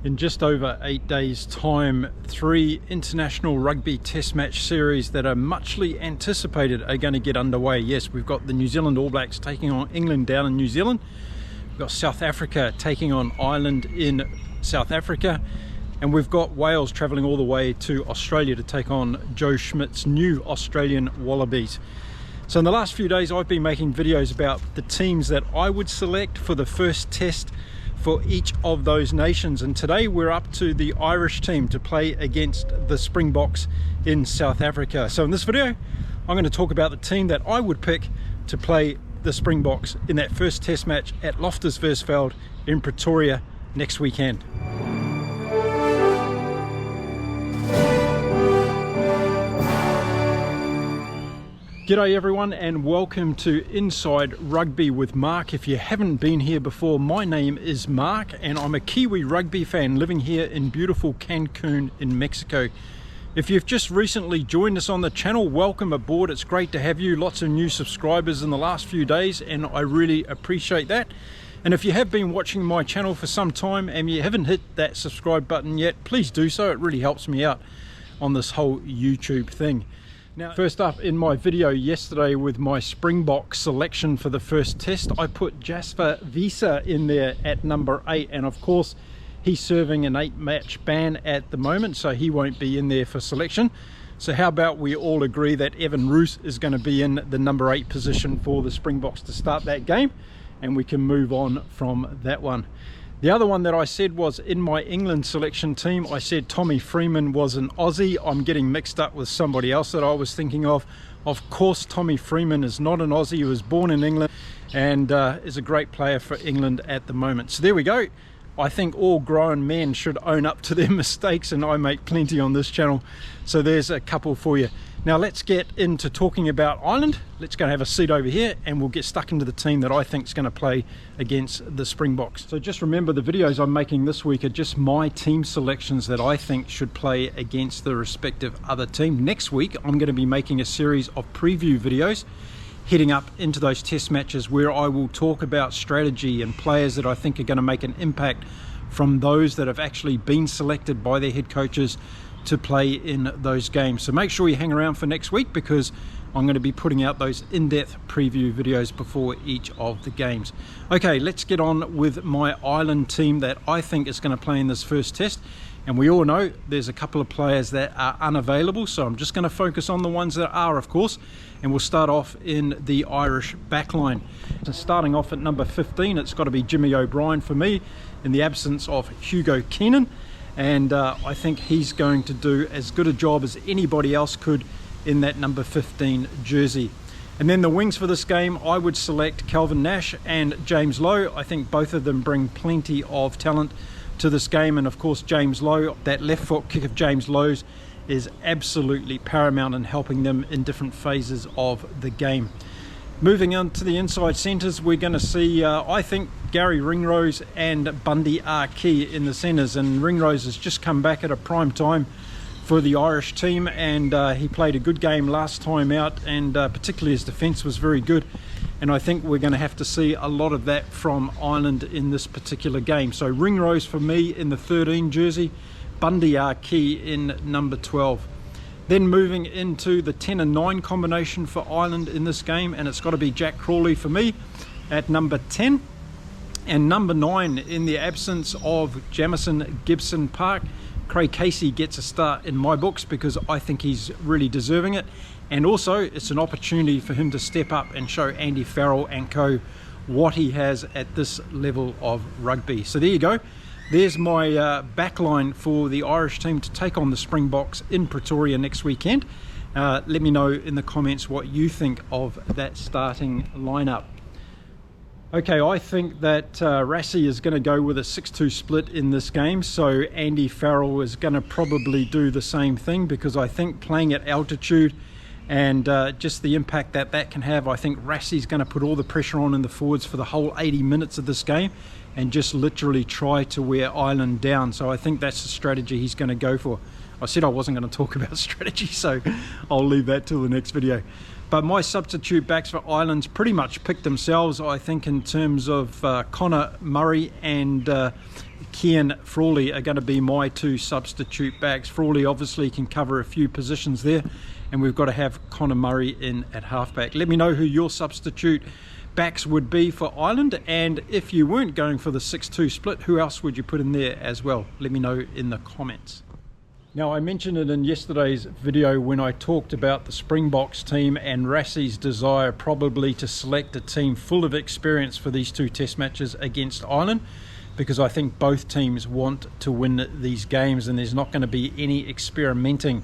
In just over 8 days time, 3 international rugby test match series that are muchly anticipated are going to get underway. Yes, we've got the New Zealand All Blacks taking on England down in New Zealand. We've got South Africa taking on Ireland in South Africa. And we've got Wales travelling all the way to Australia to take on Joe Schmidt's new Australian Wallabies. So in the last few days I've been making videos about the teams that I would select for the first test for each of those nations, and today we're up to the Irish team to play against the Springboks in South Africa. So in this video I'm going to talk about the team that I would pick to play the Springboks in that first test match at Loftus Versfeld in Pretoria next weekend. G'day everyone and welcome to Inside Rugby with Mark. If you haven't been here before, my name is Mark and I'm a Kiwi rugby fan living here in beautiful Cancun in Mexico. If you've just recently joined us on the channel, welcome aboard. It's great to have you. Lots of new subscribers in the last few days and I really appreciate that. And if you have been watching my channel for some time and you haven't hit that subscribe button yet, please do so. It really helps me out on this whole YouTube thing. Now, first up in my video yesterday with my Springbok selection for the first test, I put Jasper Wiese in there at number 8, and of course he's serving an 8-match ban at the moment, so he won't be in there for selection. So how about we all agree that Evan Roos is going to be in the number 8 position for the Springboks to start that game, and we can move on from that one. The other one that I said was in my England selection team, I said Tommy Freeman was an Aussie. I'm getting mixed up with somebody else that I was thinking of. Of course, Tommy Freeman is not an Aussie. He was born in England and is a great player for England at the moment. So there we go. I think all grown men should own up to their mistakes, and I make plenty on this channel. So there's a couple for you. Now let's get into talking about Ireland. Let's go and have a seat over here and we'll get stuck into the team that I think is going to play against the Springboks. So just remember, the videos I'm making this week are just my team selections that I think should play against the respective other team. Next week I'm going to be making a series of preview videos heading up into those test matches where I will talk about strategy and players that I think are going to make an impact from those that have actually been selected by their head coaches to play in those games. So make sure you hang around for next week because I'm going to be putting out those in-depth preview videos before each of the games. Okay, let's get on with my Ireland team that I think is going to play in this first test. And we all know there's a couple of players that are unavailable, so I'm just going to focus on the ones that are, of course, and we'll start off in the Irish backline. So starting off at number 15, it's got to be Jimmy O'Brien for me in the absence of Hugo Keenan. And I think he's going to do as good a job as anybody else could in that number 15 jersey. And then the wings for this game, I would select Kelvin Nash and James Lowe. I think both of them bring plenty of talent to this game, and of course James Lowe, that left foot kick of James Lowe's is absolutely paramount in helping them in different phases of the game. Moving on to the inside centres, we're going to see, I think, Gary Ringrose and Bundy are key in the centres, and Ringrose has just come back at a prime time for the Irish team, and he played a good game last time out, and particularly his defence was very good, and I think we're going to have to see a lot of that from Ireland in this particular game. So Ringrose for me in the 13 jersey, Bundy are key in number 12. Then moving into the 10 and 9 combination for Ireland in this game, and it's got to be Jack Crawley for me at number 10. And number 9, in the absence of Jamison Gibson Park, Craig Casey gets a start in my books because I think he's really deserving it. And also it's an opportunity for him to step up and show Andy Farrell and co what he has at this level of rugby. So there you go. There's my backline for the Irish team to take on the Springboks in Pretoria next weekend. Let me know in the comments what you think of that starting lineup. Okay, I think that Rassie is going to go with a 6-2 split in this game, so Andy Farrell is going to probably do the same thing because I think playing at altitude and just the impact that that can have, I think Rassie's going to put all the pressure on in the forwards for the whole 80 minutes of this game and just literally try to wear Ireland down. So I think that's the strategy he's going to go for. I said I wasn't going to talk about strategy, so I'll leave that till the next video. But my substitute backs for Ireland's pretty much picked themselves, I think, in terms of Connor Murray and Kian Frawley are going to be my two substitute backs. Frawley obviously can cover a few positions there, and we've got to have Connor Murray in at halfback. Let me know who your substitute backs would be for Ireland, and if you weren't going for the 6-2 split, who else would you put in there as well? Let me know in the comments. Now, I mentioned it in yesterday's video when I talked about the Springboks team and Rassie's desire probably to select a team full of experience for these two test matches against Ireland, because I think both teams want to win these games and there's not going to be any experimenting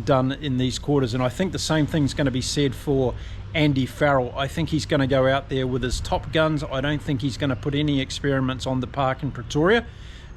done in these quarters. And I think the same thing's going to be said for Andy Farrell. I think he's going to go out there with his top guns. I don't think he's going to put any experiments on the park in Pretoria.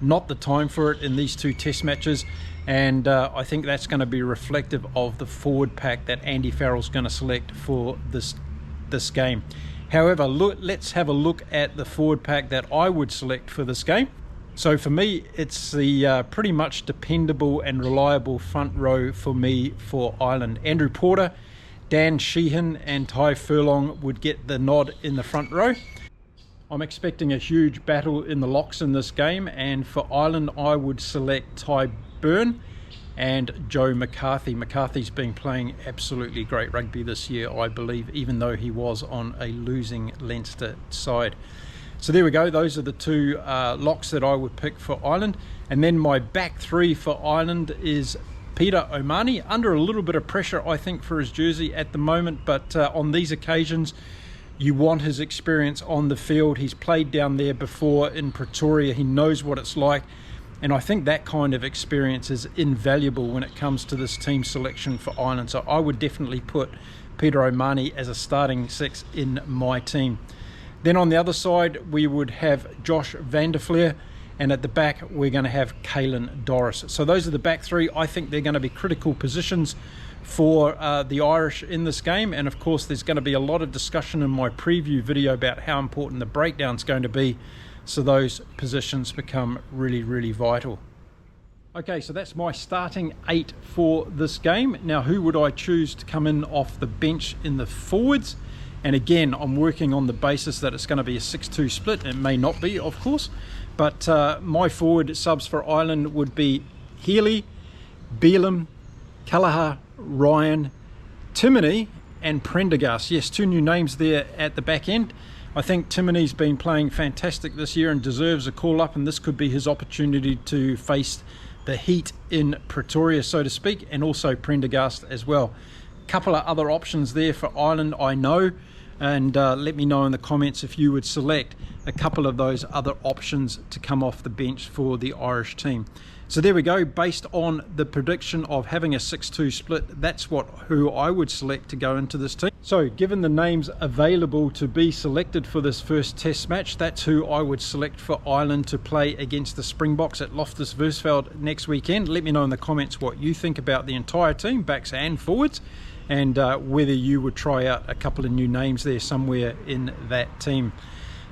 Not the time for it in these two test matches, and I think that's going to be reflective of the forward pack that Andy Farrell's going to select for this game. However, let's have a look at the forward pack that I would select for this game. So for me, it's the pretty much dependable and reliable front row for me for Ireland. Andrew Porter, Dan Sheehan and Ty Furlong would get the nod in the front row. I'm expecting a huge battle in the locks in this game, and for Ireland I would select Ty Byrne and Joe McCarthy. McCarthy's been playing absolutely great rugby this year, I believe, even though he was on a losing Leinster side. So there we go, those are the two locks that I would pick for Ireland. And then my back three for Ireland is Peter O'Mahony, under a little bit of pressure I think for his jersey at the moment, but on these occasions you want his experience on the field. He's played down there before in Pretoria, he knows what it's like, and I think that kind of experience is invaluable when it comes to this team selection for Ireland. So I would definitely put Peter O'Mahony as a starting six in my team. Then on the other side we would have Josh van der Flier, and at the back we're going to have Caelan Doris. So those are the back three. I think they're going to be critical positions for the Irish in this game, and of course there's going to be a lot of discussion in my preview video about how important the breakdown's going to be, so those positions become really vital. Okay, so that's my starting 8 for this game. Now, who would I choose to come in off the bench in the forwards? And again, I'm working on the basis that it's going to be a 6-2 split. It may not be, of course, but my forward subs for Ireland would be Healy, Beelum, Kelleher, Ryan, Timoney and Prendergast. Yes, 2 new names there at the back end. I think Timoney's been playing fantastic this year and deserves a call up, and this could be his opportunity to face the heat in Pretoria, so to speak, and also Prendergast as well. Couple of other options there for Ireland, I know, and let me know in the comments if you would select a couple of those other options to come off the bench for the Irish team. So there we go, based on the prediction of having a 6-2 split, that's who I would select to go into this team. So given the names available to be selected for this first test match, that's who I would select for Ireland to play against the Springboks at Loftus Versfeld next weekend. Let me know in the comments what you think about the entire team, backs and forwards, and whether you would try out a couple of new names there somewhere in that team.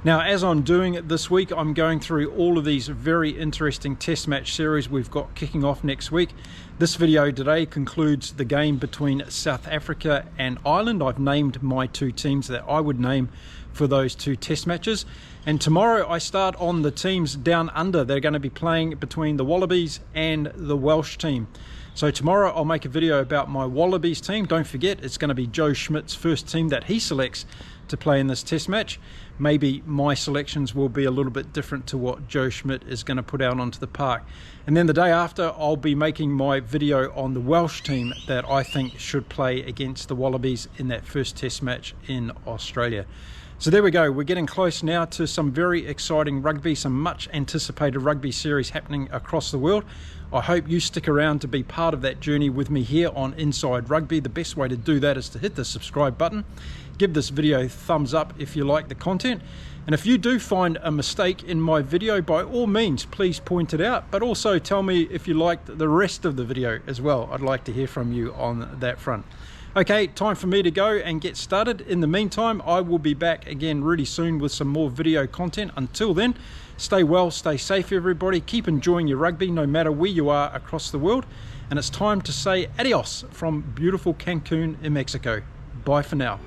Now, as I'm doing it this week, I'm going through all of these very interesting test match series we've got kicking off next week. This video today concludes the game between South Africa and Ireland. I've named my 2 teams that I would name for those 2 test matches. And tomorrow I start on the teams down under. They're going to be playing between the Wallabies and the Welsh team. So tomorrow I'll make a video about my Wallabies team. Don't forget, it's going to be Joe Schmidt's first team that he selects to play in this test match. Maybe my selections will be a little bit different to what Joe Schmidt is going to put out onto the park. And then the day after, I'll be making my video on the Welsh team that I think should play against the Wallabies in that first test match in Australia. So there we go, we're getting close now to some very exciting rugby, some much anticipated rugby series happening across the world. I hope you stick around to be part of that journey with me here on Inside Rugby. The best way to do that is to hit the subscribe button. Give this video a thumbs up if you like the content. And if you do find a mistake in my video, by all means, please point it out. But also tell me if you liked the rest of the video as well. I'd like to hear from you on that front. Okay, time for me to go and get started. In the meantime, I will be back again really soon with some more video content. Until then, stay well, stay safe everybody. Keep enjoying your rugby no matter where you are across the world. And it's time to say adios from beautiful Cancun in Mexico. Bye for now.